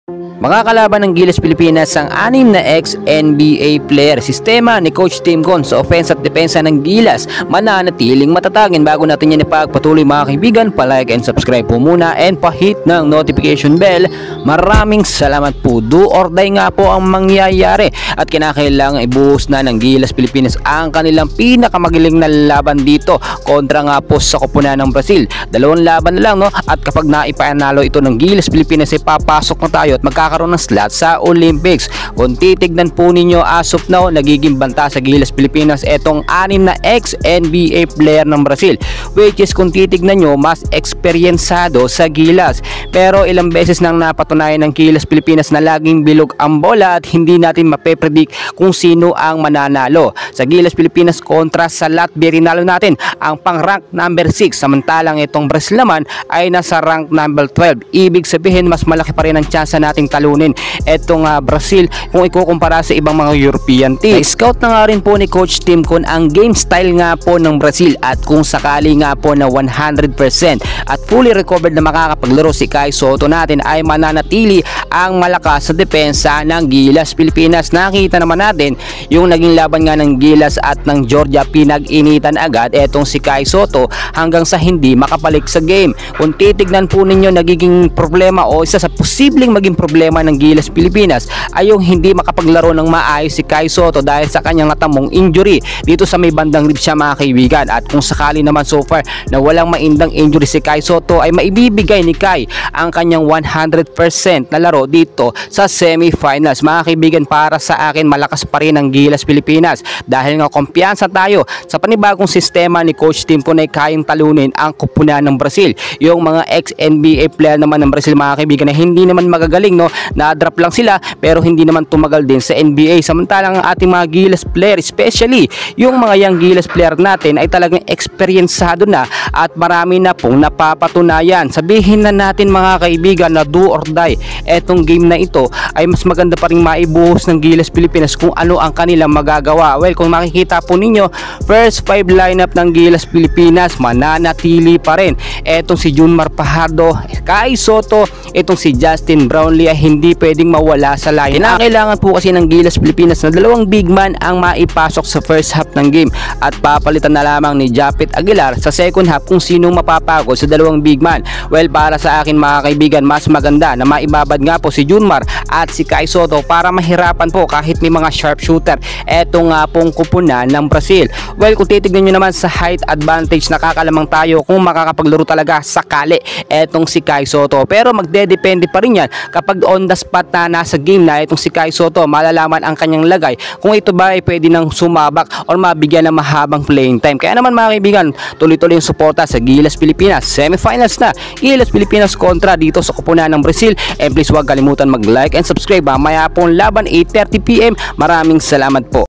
Mga kalaban ng Gilas Pilipinas ang 6 na ex-NBA player. Sistema ni Coach Tim Con sa offense at depensa ng Gilas mananatiling matatagin. Bago natin yan ipagpatuloy mga kaibigan, palike and subscribe po muna and pa-hit ng notification bell. Maraming salamat po. Do or die nga po ang mangyayari at kinakailangan ibuhos na ng Gilas Pilipinas ang kanilang pinakamagaling na laban dito kontra nga po sa koponan ng Brazil. 2 laban na lang, no? At kapag naipanalo ito ng Gilas Pilipinas ay papasok na tayo at magkakaroon ng slot sa Olympics. Kung titignan po ninyo as of now, nagiging banta sa Gilas Pilipinas etong 6 na ex-NBA player ng Brazil, which is kung titignan nyo, mas eksperyensado sa Gilas. Pero ilang beses nang napatunayan ng Gilas Pilipinas na laging bilog ang bola at hindi natin mape-predict kung sino ang mananalo. Sa Gilas Pilipinas kontra sa Latvia, rinalo natin ang pang-rank number 6, samantalang itong Brazil naman ay nasa rank number 12. Ibig sabihin, mas malaki pa rin ang tsansa nating talunin etong Brazil kung ikukumpara sa ibang mga European team. Scout na nga rin po ni Coach Tim Con ang game style nga po ng Brazil at kung sakali nga po na 100% at fully recovered na makakapaglaro si Kai Sotto natin ay mananatili ang malakas sa depensa ng Gilas Pilipinas. Nakita naman natin yung naging laban nga ng Gilas at ng Georgia, pinag-initan agad etong si Kai Sotto hanggang sa hindi makapalik sa game. Kung titignan po ninyo, nagiging problema o isa sa posibleng maging problema ng Gilas Pilipinas ay yung hindi makapaglaro ng maayos si Kai Sotto dahil sa kanyang natamong injury dito sa may bandang rib siya mga kaibigan. At kung sakali naman so far na walang maindang injury si Kai Sotto ay maibibigay ni Kai ang kanyang 100% na laro dito sa semifinals. Mga kaibigan, para sa akin malakas pa rin ang Gilas Pilipinas dahil nga kumpiyansa tayo sa panibagong sistema ni Coach Tim Con ay kayang talunin ang koponan ng Brazil. Yung mga ex-NBA player naman ng Brazil mga kaibigan na hindi naman magagaling, no, na-drop lang sila pero hindi naman tumagal din sa NBA. Samantalang ang ating mga Gilas player, especially yung mga young Gilas player natin ay talagang eksperyensado na at marami na pong napapatunayan. Sabihin na natin mga kaibigan na do or die etong game na ito ay mas maganda pa rin maibuhos ng Gilas Pilipinas kung ano ang kanilang magagawa. Well, kung makikita po ninyo, first 5 lineup ng Gilas Pilipinas mananatili pa rin. Etong si Junmar Fajardo, Kai Sotto, itong si Justin Brownlee ay hindi pwedeng mawala sa lineup. Kailangan po kasi ng Gilas Pilipinas na 2 big man ang maipasok sa first half ng game at papalitan na lamang ni Japet Aguilar sa second half kung sinong mapapagod sa 2 big man. Well, para sa akin mga kaibigan, mas maganda na maibabad nga po si Junmar at si Kai Sotto para mahirapan po kahit may mga sharpshooter etong nga pong kupunan ng Brazil. Well, kung titignan nyo naman sa height advantage, nakakalamang tayo kung makakapaglaro talaga sakali etong si Kai Sotto. Pero magdedepende pa rin yan kapag on the spot na nasa game na itong si Kai Sotto, malalaman ang kanyang lagay kung ito ba ay pwede nang sumabak o mabigyan ng mahabang playing time. Kaya naman mga kaibigan, tuloy-tuloy yung suporta sa Gilas Pilipinas. Semifinals na, Gilas Pilipinas kontra dito sa koponan ng Brazil. And please huwag kalimutan mag-like and subscribe. Mamaya pong laban 8:30 PM. Maraming salamat po.